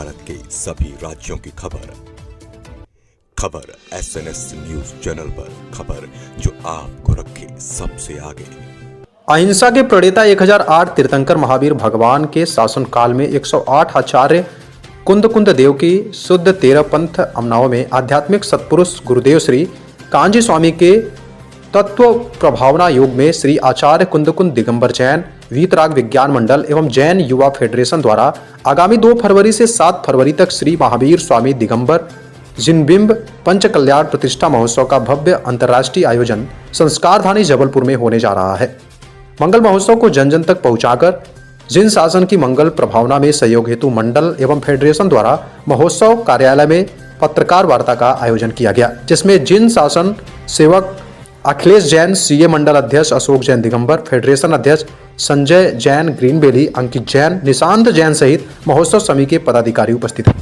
भारत के सभी राज्यों की खबर SNS न्यूज चैनल पर, खबर जो आपको रखे सबसे आगे। अहिंसा के प्रणेता 1008 तीर्थंकर महावीर भगवान के शासनकाल में 108 आचार्य कुंद देव की शुद्ध 13 पंथ अमनाओं में आध्यात्मिक सत्पुरुष गुरुदेव श्री कांजी स्वामी के तत्व प्रभावना योग में श्री आचार्य कुंद दिगंबर जैन वीतराग विज्ञान मंडल एवं जैन युवा फेडरेशन द्वारा आगामी 2 फरवरी से 7 फरवरी तक श्री महावीर स्वामी दिगंबर जिनबिंब पंच कल्याण प्रतिष्ठा महोत्सव का भव्य अंतर्राष्ट्रीय आयोजन संस्कारधानी जबलपुर में होने जा रहा है। मंगल महोत्सव को जन जन तक पहुंचाकर जिन शासन की मंगल प्रभावना में सहयोग हेतु मंडल एवं फेडरेशन द्वारा महोत्सव कार्यालय में पत्रकार वार्ता का आयोजन किया गया, जिसमें जिन शासन सेवक अखिलेश जैन, सीए मंडल अध्यक्ष अशोक जैन दिगंबर, फेडरेशन अध्यक्ष संजय जैन ग्रीनबेली, अंकित जैन, निशांत जैन सहित महोत्सव समिति के पदाधिकारी उपस्थित हैं।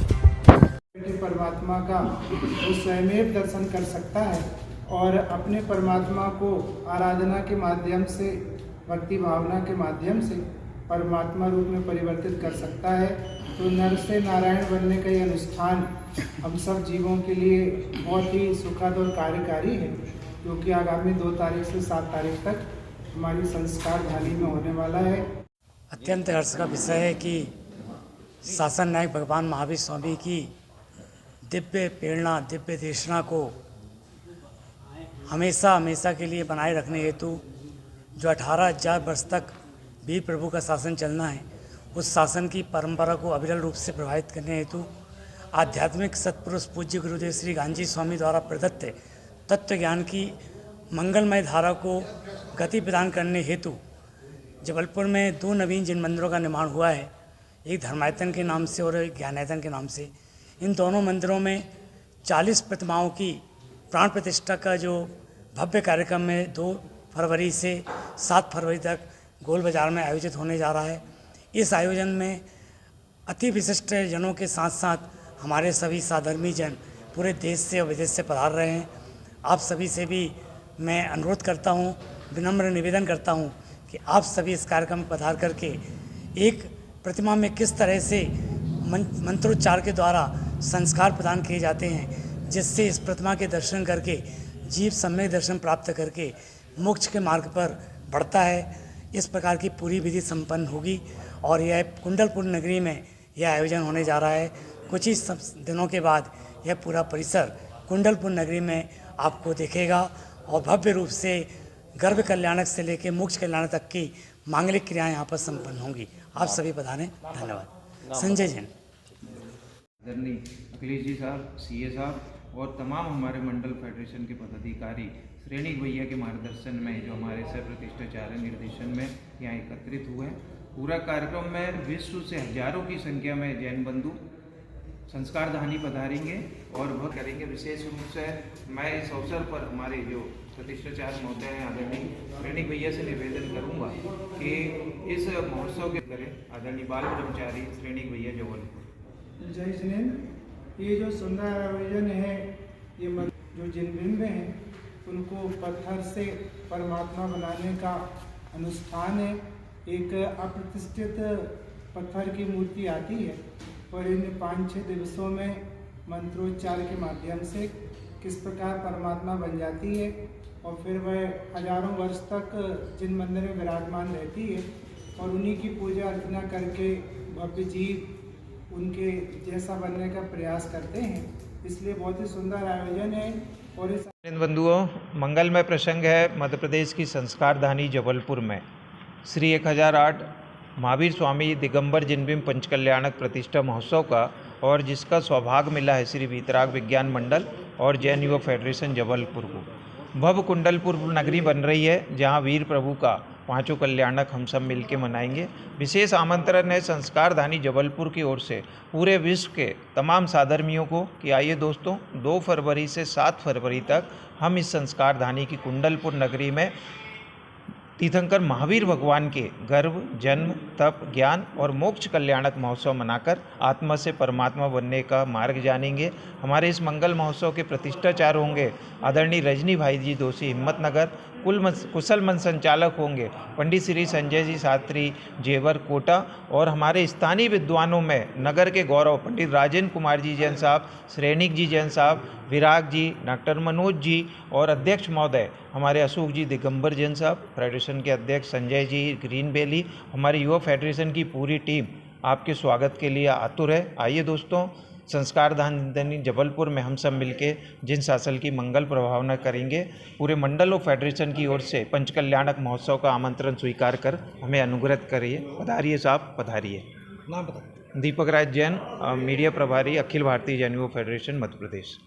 परमात्मा का वो स्वयं दर्शन कर सकता है और अपने परमात्मा को आराधना के माध्यम से, भक्ति भावना के माध्यम से परमात्मा रूप में परिवर्तित कर सकता है। तो नर से नारायण बनने का ये अनुष्ठान हम सब जीवों के लिए बहुत ही सुखद और कार्यकारी है, क्योंकि आगामी 2 तारीख से 7 तारीख तक हमारी संस्कार धानी में होने वाला है। अत्यंत हर्ष का विषय है कि शासन नायक भगवान महावीर स्वामी की दिव्य प्रेरणा, दिव्य देशना को हमेशा के लिए बनाए रखने हेतु जो 18,000 वर्ष तक वीर प्रभु का शासन चलना है, उस शासन की परंपरा को अविरल रूप से प्रभावित करने हेतु आध्यात्मिक सत्पुरुष पूज्य गुरुदेव श्री कांजी स्वामी द्वारा प्रदत्त तत्व ज्ञान की मंगलमय धारा को गति प्रदान करने हेतु जबलपुर में 2 नवीन जिन मंदिरों का निर्माण हुआ है, एक धर्मायतन के नाम से और एक ज्ञानायतन के नाम से। इन दोनों मंदिरों में 40 प्रतिमाओं की प्राण प्रतिष्ठा का जो भव्य कार्यक्रम में 2 फरवरी से 7 फरवरी तक गोल बाजार में आयोजित होने जा रहा है। इस आयोजन में अति विशिष्ट जनों के साथ साथ हमारे सभी साधर्मी जन पूरे देश से और विदेश से पधार रहे हैं। आप सभी से भी मैं अनुरोध करता हूं, विनम्र निवेदन करता हूं कि आप सभी इस कार्यक्रम में पधार करके एक प्रतिमा में किस तरह से मंत्रोच्चार के द्वारा संस्कार प्रदान किए जाते हैं, जिससे इस प्रतिमा के दर्शन करके जीव सम्यक दर्शन प्राप्त करके मोक्ष के मार्ग पर बढ़ता है। इस प्रकार की पूरी विधि संपन्न होगी और यह कुंडलपुर नगरी में यह आयोजन होने जा रहा है। कुछ ही दिनों के बाद यह पूरा परिसर कुंडलपुर नगरी में आपको देखेगा और भव्य रूप से गर्भ कल्याणक से लेकर मोक्ष कल्याणक तक की मांगलिक क्रियाएं यहाँ पर संपन्न होंगी। आप सभी बधाने धन्यवाद। संजय जैन। आदरणीय अखिलेश जी साहब, सीए साहब और तमाम हमारे मंडल फेडरेशन के पदाधिकारी श्रेणी भैया के मार्गदर्शन में, जो हमारे सह प्रतिष्ठाचार्य निर्देशन में यहाँ एकत्रित हुए हैं। पूरा कार्यक्रम में विश्व से हजारों की संख्या में जैन बंधु संस्कार धानी पधारेंगे और बहुत करेंगे। विशेष रूप से मैं इस अवसर पर हमारे जो प्रतिष्ठाचार्य महोदय हैं आदरणीय श्रेणी भैया से निवेदन करूँगा कि इस महोत्सव के करें। आदरणीय बाल ब्रह्मचारी श्रेणी भैया जबलपुर। जय जिनेन्द्र। ये जो सुंदर आयोजन है, ये जो जिनबिंब हैं उनको पत्थर से परमात्मा बनाने का अनुष्ठान है। एक अप्रतिष्ठित पत्थर की मूर्ति आती है और इन 5-6 दिवसों में मंत्रोच्चार के माध्यम से किस प्रकार परमात्मा बन जाती है और फिर वह हजारों वर्ष तक जिन मंदिर में विराजमान रहती है और उन्हीं की पूजा अर्चना करके भव्य जीव उनके जैसा बनने का प्रयास करते हैं। इसलिए बहुत ही सुंदर आयोजन है। और इस बंधुओं, मंगलमय प्रसंग है मध्य प्रदेश की संस्कार धानी जबलपुर में श्री 1008 महावीर स्वामी दिगंबर जिनबिंब पंचकल्याणक प्रतिष्ठा महोत्सव का, और जिसका सौभाग्य मिला है श्री वीतराग विज्ञान मंडल और जैन युवा फेडरेशन जबलपुर को। भव्य कुंडलपुर नगरी बन रही है, जहां वीर प्रभु का 5 कल्याणक हम सब मिलकर मनाएंगे। विशेष आमंत्रण है संस्कार धानी जबलपुर की ओर से पूरे विश्व के तमाम साधर्मियों को कि आइए दोस्तों, 2 फरवरी से 7 फरवरी तक हम इस संस्कार धानी की कुंडलपुर नगरी में तीर्थंकर महावीर भगवान के गर्भ, जन्म, तप, ज्ञान और मोक्ष कल्याणक महोत्सव मनाकर आत्मा से परमात्मा बनने का मार्ग जानेंगे। हमारे इस मंगल महोत्सव के प्रतिष्ठाचार्य होंगे आदरणीय रजनी भाई जी दोषी हिम्मतनगर। कुशल मंच संचालक होंगे पंडित श्री संजय जी शास्त्री जेवर कोटा। और हमारे स्थानीय विद्वानों में नगर के गौरव पंडित राजेंद्र कुमार जी जैन साहब, श्रेणिक जी जैन साहब, विराग जी, डॉक्टर मनोज जी और अध्यक्ष महोदय हमारे अशोक जी दिगंबर जैन साहब, फेडरेशन के अध्यक्ष संजय जी ग्रीन वैली, हमारी युवा फेडरेशन की पूरी टीम आपके स्वागत के लिए आतुर है। आइए दोस्तों, संस्कार दानी जबलपुर में हम सब मिलके जिन शासन की मंगल प्रभावना करेंगे। पूरे मंडल और फेडरेशन की ओर से पंचकल्याणक महोत्सव का आमंत्रण स्वीकार कर हमें अनुग्रहित करिए। पधारिए साहब, पधारिए। नाम बता। दीपक राज जैन, मीडिया प्रभारी, अखिल भारतीय जैन युवा फेडरेशन मध्य प्रदेश।